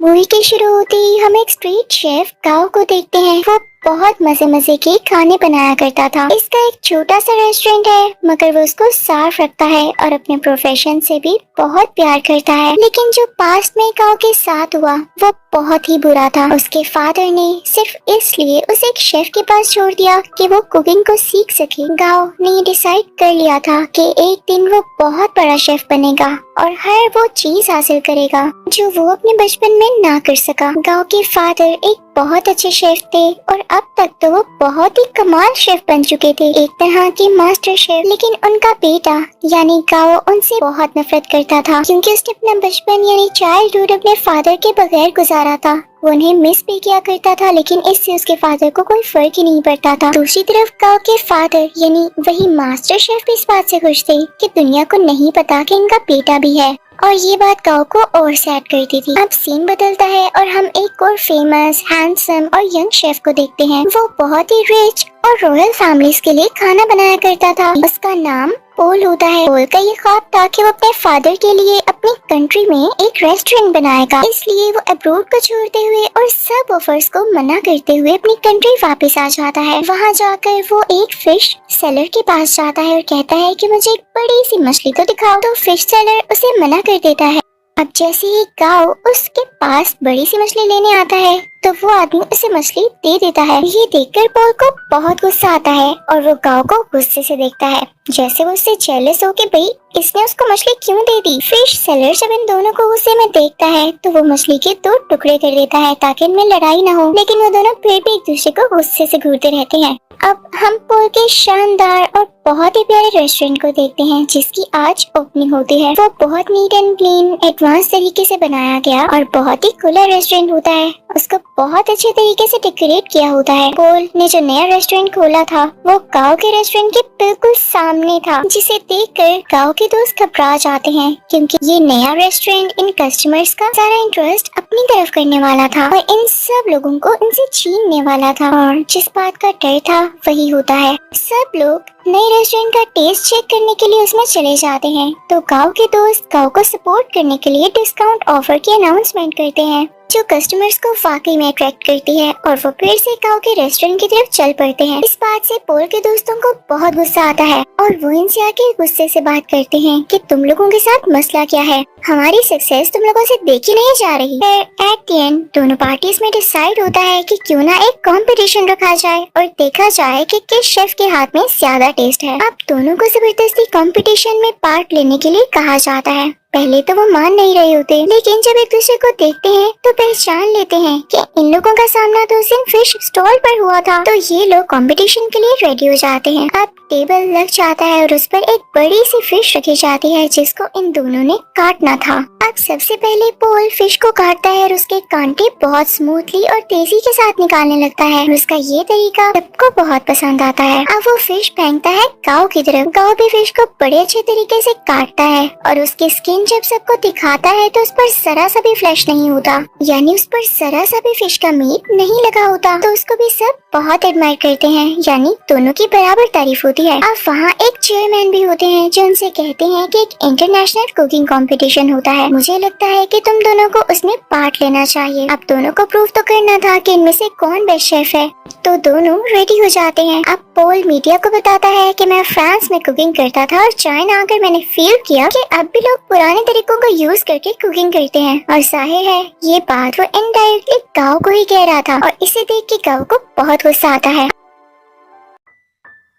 Movie के शुरू होते ही हम एक स्ट्रीट शेफ काओ को देखते हैं। वो बहुत मजे मजे के खाने बनाया करता था। इसका एक छोटा सा रेस्टोरेंट है, मगर वो उसको साफ रखता है और अपने प्रोफेशन से भी बहुत प्यार करता है। लेकिन जो पास्ट में काओ के साथ हुआ वो बहुत ही बुरा था। उसके फादर ने सिर्फ इसलिए उसे एक शेफ के पास छोड़ दिया कि वो कुकिंग को सीख सके। गाओ ने डिसाइड कर लिया था कि एक दिन वो बहुत बड़ा शेफ बनेगा और हर वो चीज हासिल करेगा जो वो अपने बचपन में ना कर सका। गांव के फादर एक बहुत अच्छे शेफ थे और अब तक तो वो बहुत ही कमाल शेफ बन चुके थे, एक तरह के मास्टर शेफ। लेकिन उनका बेटा यानी गाओ उनसे बहुत नफरत करता था, क्योंकि उसने अपना बचपन यानी चाइल्डहुड अपने फादर के बगैर गुजारा था। वो उन्हें मिस भी किया करता था, लेकिन इससे उसके फादर को कोई फर्क ही नहीं पड़ता था। दूसरी तरफ गांव के फादर यानी वही मास्टर शेफ भी इस बात से खुश थे कि दुनिया को नहीं पता कि इनका बेटा भी है, और ये बात गांव को और सैड करती थी। अब सीन बदलता है और हम एक और फेमस, हैंडसम और यंग शेफ को देखते हैं। वो बहुत ही रिच और रॉयल फैमिलीज के लिए खाना बनाया करता था। उसका नाम पोल होता है। पोल का ये ख्वाब था कि वो अपने फादर के लिए अपनी कंट्री में एक रेस्टोरेंट बनाएगा। इसलिए वो अब्रोड को छोड़ते हुए और सब ऑफर्स को मना करते हुए अपनी कंट्री वापस आ जाता है। वहाँ जाकर वो एक फिश सेलर के पास जाता है और कहता है कि मुझे एक बड़ी सी मछली तो दिखाओ। तो फिश सेलर उसे मना कर देता है। अब जैसे ही गाओ उसके पास बड़ी सी मछली लेने आता है तो वो आदमी उसे मछली दे देता है। ये देखकर पॉल को बहुत गुस्सा आता है और वो गाओ को गुस्से से देखता है, जैसे वो उससे जेलस हो कि भाई इसने उसको मछली क्यों दे दी। फिश सेलर जब इन दोनों को गुस्से में देखता है तो वो मछली के 2 टुकड़े कर देता है ताकि इनमें लड़ाई ना हो। लेकिन वो दोनों फिर भी एक दूसरे को गुस्से से घूरते रहते हैं। अब हम पोल के शानदार और बहुत ही प्यारे रेस्टोरेंट को देखते हैं जिसकी आज ओपनिंग होती है। वो बहुत नीट एंड क्लीन एडवांस तरीके से बनाया गया और बहुत ही खुला रेस्टोरेंट होता है। उसको बहुत अच्छे तरीके से डेकोरेट किया होता है। पोल ने जो नया रेस्टोरेंट खोला था वो गांव के रेस्टोरेंट के बिल्कुल सामने था, जिसे देखकर गांव के दोस्त घबरा जाते हैं, क्योंकि ये नया रेस्टोरेंट इन कस्टमर्स का सारा इंटरेस्ट अपनी तरफ करने वाला था और इन सब लोगों को इनसे छीनने वाला था। और जिस बात का डर था वही होता है। सब लोग नए रेस्टोरेंट का टेस्ट चेक करने के लिए उसमें चले जाते हैं। तो गांव के दोस्त गांव को सपोर्ट करने के लिए डिस्काउंट ऑफर की अनाउंसमेंट करते हैं, जो कस्टमर्स को वाकई में अट्रैक्ट करती है, और वो फिर से गांव के रेस्टोरेंट की तरफ चल पड़ते हैं। इस बात से पोल के दोस्तों को बहुत गुस्सा आता है और वो इनसे आके गुस्से से बात करते हैं कि तुम लोगों के साथ मसला क्या है, हमारी सक्सेस तुम लोगों से देखी नहीं जा रही। फिर एट द एंड दोनों पार्टीज में डिसाइड होता है कि क्यों ना एक कंपटीशन रखा जाए और देखा जाए कि किस शेफ के हाथ में ज्यादा टेस्ट है। अब दोनों को जबरदस्ती कंपटीशन में पार्ट लेने के लिए कहा जाता है। पहले तो वो मान नहीं रहे होते, लेकिन जब एक दूसरे को देखते हैं तो पहचान लेते हैं कि इन लोगों का सामना तो उस दिन फिश स्टॉल पर हुआ था। तो ये लोग कंपटीशन के लिए रेडी हो जाते हैं। अब टेबल लग जाता है और उस पर एक बड़ी सी फिश रखी जाती है जिसको इन दोनों ने काटना था। अब सबसे पहले पोल फिश को काटता है और उसके कांटे बहुत स्मूथली और तेजी के साथ निकालने लगता है और उसका ये तरीका सबको बहुत पसंद आता है। अब वो फिश फेंकता है गांव की तरफ। गांव भी फिश को बड़े अच्छे तरीके से काटता है और उसकी स्किन जब सबको दिखाता है तो उस पर जरा सा भी फ्लैश नहीं होता, यानी उस पर जरा सा भी फिश का मीट नहीं लगा होता। तो उसको भी सब बहुत एडमायर करते हैं, यानी दोनों की बराबर तारीफ होती है। अब वहाँ एक चेयरमैन भी होते हैं जो उनसे कहते हैं कि एक इंटरनेशनल कुकिंग कंपटीशन होता है, मुझे लगता है कि तुम दोनों को उसमें पार्ट लेना चाहिए। अब दोनों को प्रूव तो करना था कि इनमें से कौन बेस्ट शेफ है। तो दोनों रेडी हो जाते हैं। अब पोल मीडिया को बताता है कि मैं फ्रांस में कुकिंग करता था और चाइना आकर मैंने फील किया कि अब भी लोग पुराने तरीकों को यूज करके कुकिंग करते हैं। और जाहिर है ये बात वो इनडायरेक्टली गांव को ही कह रहा था और इसे देख के गांव को बहुत गुस्सा आता है।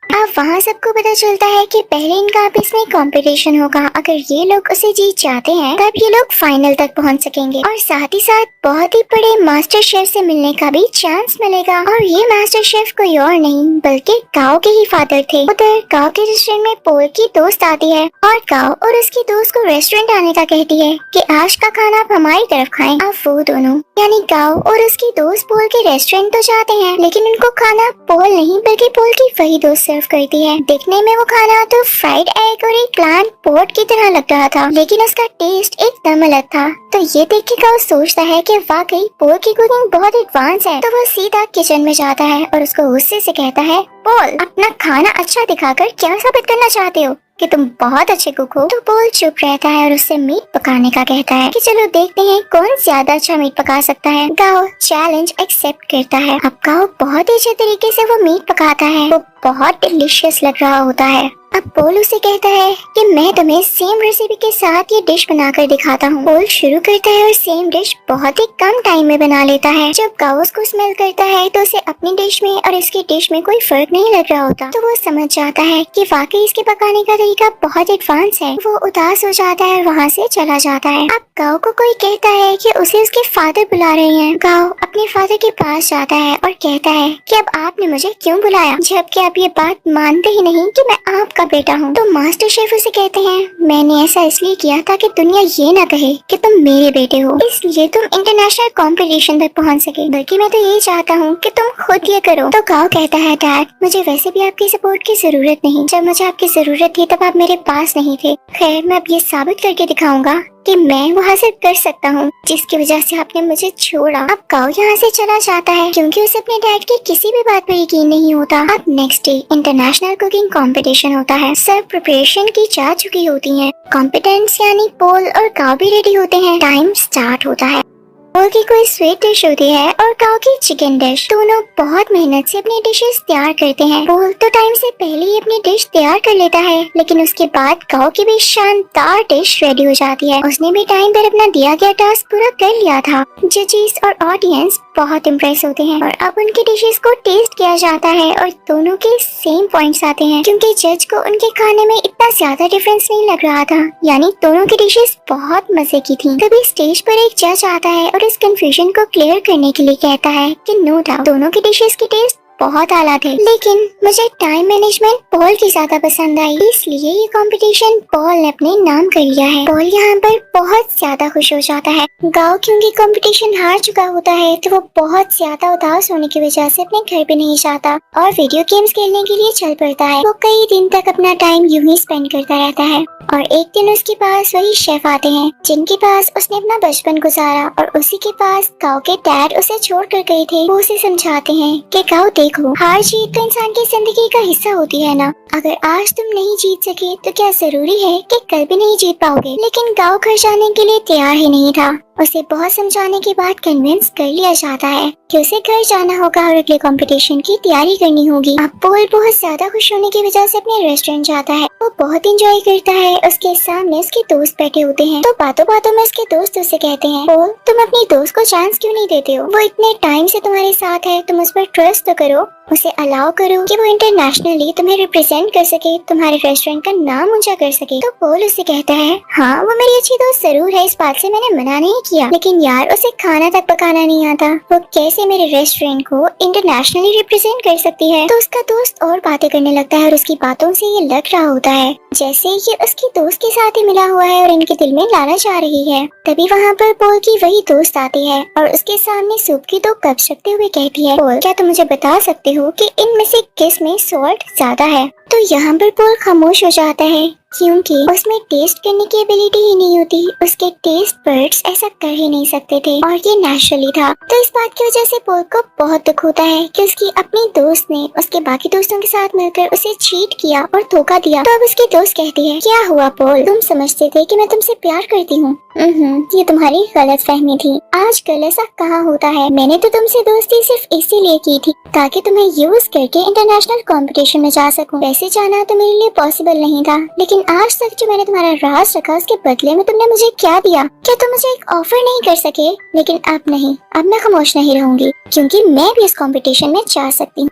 अब वहाँ सबको पता चलता है कि पहले इनका आपस में कंपटीशन होगा। अगर ये लोग उसे जीत जाते हैं तब ये लोग फाइनल तक पहुँच सकेंगे और साथ ही साथ बहुत ही बड़े मास्टर शेफ से मिलने का भी चांस मिलेगा। और ये मास्टर शेफ कोई और नहीं बल्कि गांव के ही फादर थे। उधर गांव के रेस्टोरेंट में पोल की दोस्त आती है और गांव और उसकी दोस्त को रेस्टोरेंट आने का कहती है कि आज का खाना आप हमारी तरफ खाएं। अब वो दोनों यानी गांव और उसकी दोस्त पोल के रेस्टोरेंट तो जाते हैं, लेकिन उनको खाना पोल नहीं बल्कि पोल की वही दोस्त सर्व करती है। देखने में वो खाना तो फ्राइड एग और एक प्लांट पोट की तरह लग रहा था, लेकिन उसका टेस्ट एकदम अलग था। तो ये देख के गांव सोचता है कि वाकई पोल की कुकिंग बहुत एडवांस है। तो वो सीधा किचन में जाता है और उसको गुस्से से कहता है, पोल अपना खाना अच्छा दिखाकर क्या साबित करना चाहते हो? कि तुम बहुत अच्छे कुक हो। तो पोल चुप रहता है और उससे मीट पकाने का कहता है कि चलो देखते हैं कौन ज्यादा अच्छा मीट पका सकता है। गाओ चैलेंज एक्सेप्ट करता है। अब गाओ बहुत ही अच्छे तरीके से वो मीट पकाता है। वो बहुत डिलीशियस लग रहा होता है। अब पोल उसे कहता है कि मैं तुम्हें सेम रेसिपी के साथ ये डिश बनाकर दिखाता हूँ। पोल शुरू करता है और सेम डिश बहुत ही कम टाइम में बना लेता है। जब गाओ उसको स्मेल करता है तो उसे अपनी डिश में और इसकी डिश में कोई फर्क नहीं लग रहा होता। तो वो समझ जाता है कि वाकई इसके पकाने का तरीका बहुत एडवांस है। वो उदास हो जाता है और वहाँ से चला जाता है। अब गाओ को कोई कहता है कि उसे उसके फादर बुला रहे हैं। गाओ अपने फादर के पास जाता है और कहता है कि अब आपने मुझे क्यों बुलाया, जबकि आप ये बात मानते ही नहीं कि मैं आपका बेटा हूँ। तो मास्टर शेफ उसे कहते हैं मैंने ऐसा इसलिए किया ताकि दुनिया ये ना कहे कि तुम मेरे बेटे हो, इसलिए तुम इंटरनेशनल कंपटीशन तक पहुँच सके, बल्कि मैं तो यही चाहता हूँ कि तुम खुद ये करो। तो गाओ कहता है डैड मुझे वैसे भी आपकी सपोर्ट की जरूरत नहीं, जब मुझे आपकी जरूरत थी तब आप मेरे पास नहीं थे। खैर मैं अब ये साबित करके दिखाऊंगा कि मैं वो हासिल कर सकता हूँ जिसकी वजह से आपने मुझे छोड़ा। अब गाओ यहाँ से चला जाता है क्योंकि उसे अपने डैड की किसी भी बात पर यकीन नहीं होता। अब next day international cooking competition होता है। सब प्रिपरेशन की जा चुकी होती है। कॉम्पिटेंट्स यानी पोल और गाओ भी रेडी होते हैं। टाइम स्टार्ट होता है। पोल की कोई स्वीट डिश होती है और गाओ की चिकन डिश। दोनों बहुत मेहनत से अपनी डिशेस तैयार करते हैं। पोल तो टाइम से पहले ही अपनी डिश तैयार कर लेता है, लेकिन उसके बाद गाओ की भी शानदार डिश रेडी हो जाती है। उसने भी टाइम पर अपना दिया गया टास्क पूरा कर लिया था। जजेस और ऑडियंस बहुत इम्प्रेस होते हैं और अब उनकी डिशेस को टेस्ट किया जाता है और दोनों के सेम पॉइंट्स आते हैं क्योंकि जज को उनके खाने में इतना ज्यादा डिफरेंस नहीं लग रहा था, यानी दोनों की डिशेस बहुत मजे की थी। तभी स्टेज पर एक जज आता है और इस कंफ्यूजन को क्लियर करने के लिए कहता है कि नो डाउट दोनों की डिशेस की टेस्ट बहुत आला थे, लेकिन मुझे टाइम मैनेजमेंट पॉल की ज्यादा पसंद आई, इसलिए ये कंपटीशन पॉल ने अपने नाम कर लिया है। पॉल यहाँ पर बहुत ज्यादा खुश हो जाता है। गाओ क्योंकि कंपटीशन हार चुका होता है तो वो बहुत ज्यादा उदास होने की वजह से अपने घर पे नहीं जाता और वीडियो गेम्स खेलने के लिए चल पड़ता है। वो कई दिन तक अपना टाइम यूं ही स्पेंड करता रहता है और एक दिन उसके पास वही शेफ आते हैं जिनके पास उसने अपना बचपन गुजारा और उसी के पास गाओ के डैड उसे छोड़ कर गए थे। वो उसे समझाते हैं कि गाओ देखो, हार जीत तो इंसान की जिंदगी का हिस्सा होती है ना। अगर आज तुम नहीं जीत सके तो क्या जरूरी है कि कल भी नहीं जीत पाओगे। लेकिन गाओ घर जाने के लिए तैयार ही नहीं था। उसे बहुत समझाने के बाद कन्विंस कर लिया जाता है कि उसे घर जाना होगा और अगले कंपटीशन की तैयारी करनी होगी। अब पोल बहुत ज्यादा खुश होने की वजह से अपने रेस्टोरेंट जाता है। वो बहुत एंजॉय करता है। उसके सामने उसके दोस्त बैठे होते हैं तो बातों बातों में उसके दोस्त उसे कहते हैं पोल तुम अपनी दोस्त को चांस क्यों नहीं देते हो, वो इतने टाइम से तुम्हारे साथ है, तुम उस पर ट्रस्ट तो करो, उसे अलाउ करो कि वो इंटरनेशनली तुम्हें रिप्रेजेंट कर सके, तुम्हारे रेस्टोरेंट का नाम ऊंचा कर सके। तो पोल उसे कहता है हाँ वो मेरी अच्छी दोस्त जरूर है, इस बात से मैंने मना नहीं किया, लेकिन यार उसे खाना तक पकाना नहीं आता, वो कैसे मेरे रेस्टोरेंट को इंटरनेशनली रिप्रेजेंट कर सकती है। तो उसका दोस्त और बातें करने लगता है और उसकी बातों से ये लग रहा होता है जैसे ये उसकी दोस्त के साथ ही मिला हुआ है और इनके दिल में लालच आ रही है। तभी वहाँ पर पोल की वही दोस्त आती है और उसके सामने सूप की 2 कप रखते हुए कहती है पोल क्या तुम मुझे बता सकते हो कि इनमें से किस में सॉल्ट ज्यादा है। तो यहाँ पर पोल खामोश हो जाता है क्योंकि उसमें टेस्ट करने की एबिलिटी ही नहीं होती, उसके टेस्ट बर्ड्स ऐसा कर ही नहीं सकते थे और ये नेचुरली था। तो इस बात की वजह से पोल को बहुत दुख होता है कि उसकी अपनी दोस्त ने उसके बाकी दोस्तों के साथ मिलकर उसे चीट किया और धोखा दिया। तो अब उसकी दोस्त कहती है क्या हुआ पोल, तुम समझते थे कि मैं तुमसे प्यार करती हूँ, ये तुम्हारी गलत फहमी थी। आजकल ऐसा कहाँ होता है, मैंने तो तुमसे दोस्ती सिर्फ इसीलिए की थी ताकि तुम्हें यूज करके इंटरनेशनल कंपटीशन में जा सकूं। वैसे जाना तो मेरे लिए पॉसिबल नहीं था, लेकिन आज तक जो मैंने तुम्हारा राज रखा उसके बदले में तुमने मुझे क्या दिया। क्या तुम मुझे एक ऑफर नहीं कर सके? लेकिन अब नहीं, अब मैं खामोश नहीं रहूंगी क्योंकि मैं भी इस कंपटीशन में जा सकती हूँ।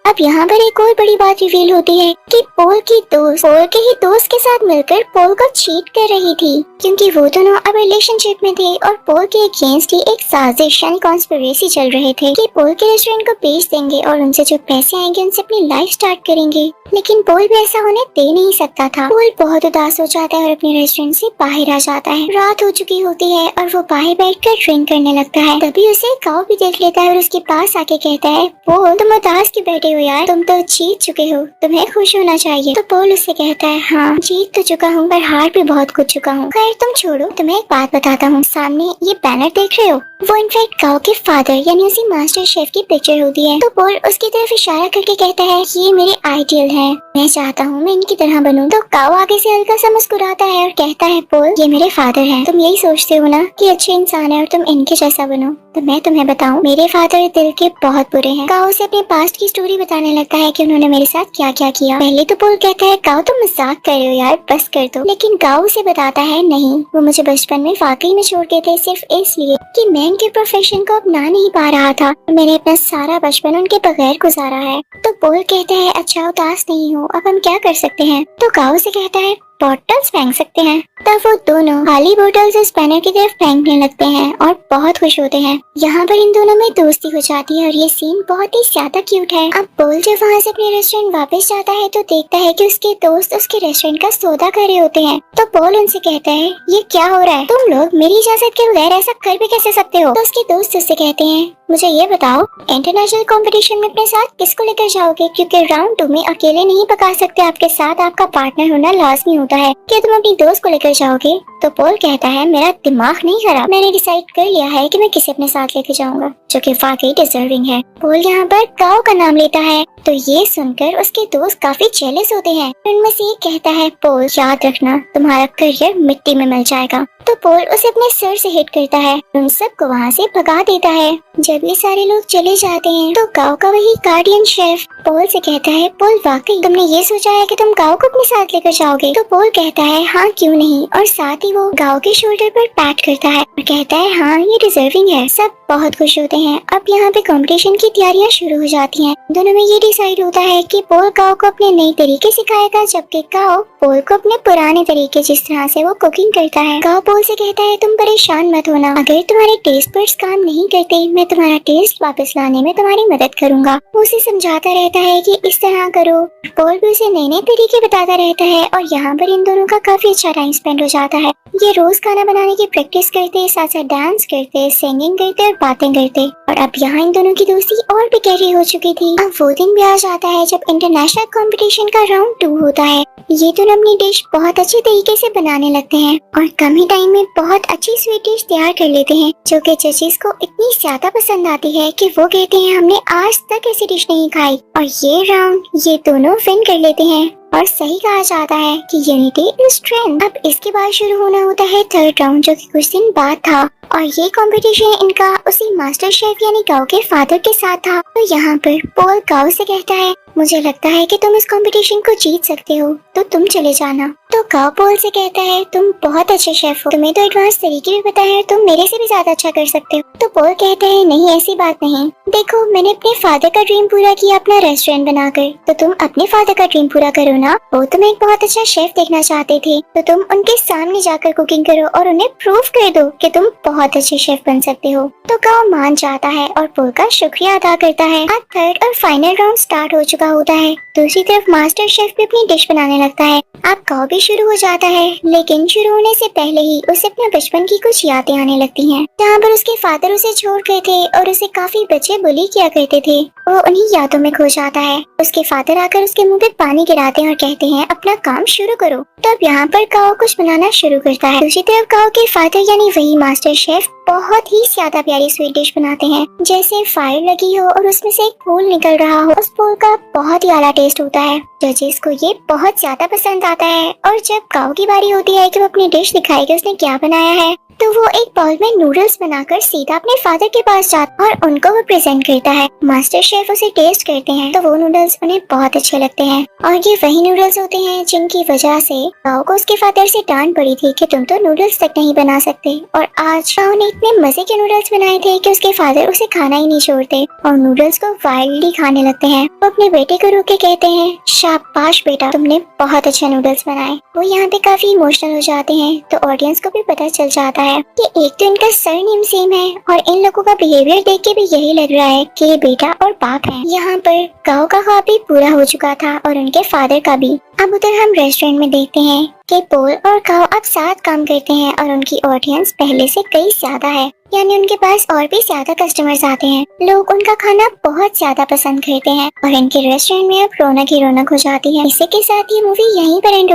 अब यहाँ पर एक और बड़ी बात रिवील होती है कि पोल की दोस्त पोल के ही दोस्त के साथ मिलकर पोल को चीट कर रही थी क्योंकि वो दोनों अब रिलेशनशिप में थे और पोल के अगेंस्ट ही एक साजिश यानी कॉन्स्पिरेसी चल रहे थे कि पोल के रेस्टोरेंट को बेच देंगे और उनसे जो पैसे आएंगे उनसे अपनी लाइफ स्टार्ट करेंगे। लेकिन पोल भी ऐसा होने दे नहीं सकता था। पोल बहुत उदास हो जाता है और अपने रेस्टोरेंट से बाहर आ जाता है। रात हो चुकी होती है और वो बाहर बैठकर ड्रिंक करने लगता है। तभी उसे गाओ भी देख लेता है और उसके पास आके कहता है पोल तुम उदास क्यों बैठे हो यार, तुम तो जीत चुके हो, तुम्हें खुश होना चाहिए। तो पोल उससे कहता है हाँ जीत तो चुका हूँ पर हार भी बहुत कुछ चुका हूँ। खैर तुम छोड़ो, तुम्हें एक बात बताता हूँ, सामने ये बैनर देख रहे हो, वो इनफैक्ट काओ के फादर यानी उसी मास्टर शेफ की पिक्चर होती है। तो पोल उसकी तरफ इशारा करके कहता है कि ये मेरे आइडियल है, मैं चाहता हूँ मैं इनकी तरह बनूं। तो काओ आगे से हल्का सा मुस्कुराता है और कहता है पोल ये मेरे फादर हैं, तुम यही सोचते हो ना कि अच्छे इंसान है और तुम इनके जैसा बनो, तो मैं तुम्हें बताऊं मेरे फादर दिल के बहुत बुरे हैं। काओ उसे अपने पास्ट की स्टोरी बताने लगता है कि उन्होंने मेरे साथ क्या क्या किया। पहले तो पोल कहता है काओ तुम मजाक कर रहे हो यार, बस कर दो। लेकिन काओ उसे बताता है नहीं, वो मुझे बचपन में वाकई में छोड़ गए थे सिर्फ इसलिए कि मैं उनके प्रोफेशन को अपना नहीं पा रहा था। मैंने अपना सारा बचपन उनके बगैर गुजारा है। तो पोल कहता है अच्छा उदास नहीं हो, अब हम क्या कर सकते हैं। तो काओ से कहता है बॉटल्स फेंक सकते हैं। तब वो दोनों खाली बोतल्स स्पैनर की तरफ फेंकने लगते हैं और बहुत खुश होते हैं। यहाँ पर इन दोनों में दोस्ती हो जाती है और ये सीन बहुत ही ज्यादा क्यूट है। अब पोल जब वहाँ से अपने रेस्टोरेंट वापस जाता है तो देखता है कि उसके दोस्त उसके रेस्टोरेंट का सौदा कर रहे होते हैं। तो पोल उनसे कहता है ये क्या हो रहा है, तुम लोग मेरी इजाजत के बगैर ऐसा कर भी कैसे सकते हो। तो उसके दोस्त उससे कहते हैं मुझे ये बताओ इंटरनेशनल कंपटीशन में अपने साथ किसको लेकर जाओगे, क्योंकि राउंड 2 में अकेले नहीं पका सकते, आपके साथ आपका पार्टनर होना लाजमी होता है। क्या तुम अपनी दोस्त को लेकर जाओगे। तो पोल कहता है मेरा दिमाग नहीं खराब, मैंने डिसाइड कर लिया है कि मैं किसे अपने साथ लेकर जाऊंगा जो कि वाकई डिजर्विंग है। पोल यहाँ पर काओ का नाम लेता है तो ये सुनकर उसके दोस्त काफी जेलस होते हैं। उनमें से एक कहता है पोल याद रखना तुम्हारा करियर मिट्टी में मिल जाएगा। तो पोल उसे अपने सर से हिट करता है, उन सबको वहाँ से भगा देता है। जब ये सारे लोग चले जाते हैं तो काओ का वही गार्डियन शेफ पोल से कहता है पोल वाकई तुमने ये सोचा है कि तुम काओ को अपने साथ लेकर जाओगे। तो पोल कहता है हाँ क्यों नहीं, और साथ ही वो काओ के शोल्डर पर पैट करता है और कहता है हाँ ये डिजर्विंग है। सब बहुत खुश होते हैं। अब यहाँ पे कंपटीशन की तैयारियां शुरू हो जाती हैं। दोनों में ये डिसाइड होता है कि पोल काओ को अपने नए तरीके सिखाएगा जबकि काओ पोल को अपने पुराने तरीके जिस तरह से वो कुकिंग करता है। काओ पोल से कहता है तुम परेशान मत होना, अगर तुम्हारे टेस्ट बड्स काम नहीं करते मैं तुम्हारा टेस्ट वापस लाने में तुम्हारी मदद करूंगा। वो उसे समझाता रहता है कि इस तरह करो। पोल भी उसे नए नए तरीके बताता रहता है और यहाँ पर इन दोनों का काफी अच्छा टाइम स्पेंड हो जाता है। ये रोज खाना बनाने की प्रैक्टिस करते, साथ साथ डांस करते, सिंगिंग करते और बातें करते। और अब यहाँ इन दोनों की दोस्ती और भी गहरी हो चुकी थी। अब वो दिन भी आ जाता है जब इंटरनेशनल कंपटीशन का राउंड 2 होता है। ये दोनों अपनी डिश बहुत अच्छे तरीके से बनाने लगते हैं और कम ही टाइम में बहुत अच्छी स्वीट डिश तैयार कर लेते हैं जो कि जजेस को इतनी ज्यादा पसंद आती है कि वो कहते हैं हमने आज तक ऐसी डिश नहीं खाई। और ये राउंड ये दोनों विन कर लेते हैं और सही कहा जाता है कि यूनिटी इज स्ट्रेंथ। अब इसके बाद शुरू होना होता है थर्ड राउंड जो कि कुछ दिन बाद था और ये कंपटीशन इनका उसी मास्टर शेफ यानी काओ के फादर के साथ था। तो यहाँ पर पोल काओ से कहता है मुझे लगता है कि तुम इस कंपटीशन को जीत सकते हो तो तुम चले जाना। तो काओ पोल से कहता है तुम बहुत अच्छे शेफ हो, तुम्हें तो एडवांस तरीके भी पता है, तुम मेरे से भी ज्यादा अच्छा कर सकते हो। तो पोल कहता है नहीं ऐसी बात नहीं, देखो मैंने अपने फादर का ड्रीम पूरा किया अपना रेस्टोरेंट बनाकर, तो तुम अपने फादर का ड्रीम पूरा करो ना। वो तुम एक बहुत अच्छा शेफ देखना चाहते थे तो तुम उनके सामने जाकर कुकिंग करो और उन्हें प्रूव कर दो कि तुम बहुत अच्छे शेफ बन सकते हो। तो काओ मान जाता है और पोल का शुक्रिया अदा करता है। अब थर्ड और फाइनल राउंड स्टार्ट हो चुका होता है। दूसरी तरफ मास्टर शेफ भी अपनी डिश बनाने लगता है। अब काओ भी शुरू हो जाता है लेकिन शुरू होने से पहले ही उसे अपने बचपन की कुछ यादें आने लगती हैं जहाँ पर उसके फादर उसे छोड़ गए थे और उसे काफी बच्चे बुली किया करते थे। वो उन्हीं यादों में खो जाता है। उसके फादर आकर उसके मुंह पे पानी गिराते हैं और कहते हैं अपना काम शुरू करो। तो अब यहाँ पर काओ कुछ बनाना शुरू करता है। दूसरी तरफ काओ के फादर यानी वही मास्टर शेफ बहुत ही ज्यादा प्यारी स्वीट डिश बनाते हैं, जैसे फायर लगी हो और उसमें से एक फूल निकल रहा हो। उस फूल का बहुत ही आला टेस्ट होता है, जजेस को ये बहुत ज्यादा पसंद आता है। और जब काओ की बारी होती है कि वो अपनी डिश दिखाएगी उसने क्या बनाया है, तो वो एक बाउल में नूडल्स बनाकर सीधा अपने फादर के पास जाता है और उनको वो प्रेजेंट करता है। मास्टर शेफ उसे टेस्ट करते हैं तो वो नूडल्स उन्हें बहुत अच्छे लगते हैं और ये वही नूडल्स होते हैं जिनकी वजह से काओ को उसके फादर से डांट पड़ी थी कि तुम तो नूडल्स तक नहीं बना सकते। और आज काओ ने इतने मजे के नूडल्स बनाए थे कि उसके फादर उसे खाना ही नहीं छोड़ते और नूडल्स को वाइल्डली खाने लगते हैं। वो अपने बेटे को रोक के कहते हैं शाबाश बेटा, तुमने बहुत अच्छा नूडल्स बनाए। वो यहाँ पे काफी इमोशनल हो जाते हैं तो ऑडियंस को भी पता चल जाता है कि एक तो इनका सरनेम सेम है और इन लोगों का बिहेवियर देख के भी यही लग रहा है कि ये बेटा और बाप है। यहाँ पर काओ का ख्वाब भी पूरा हो चुका था और उनके फादर का भी। अब उधर हम रेस्टोरेंट में देखते हैं कि पोल और काओ अब साथ काम करते हैं और उनकी ऑडियंस पहले से कई ज्यादा है, यानी उनके पास और भी ज्यादा कस्टमर्स आते हैं। लोग उनका खाना बहुत ज्यादा पसंद करते हैं और इनके रेस्टोरेंट में अब रौनक ही रौनक हो जाती है। इसी के साथ ये मूवी यहीं पर एंड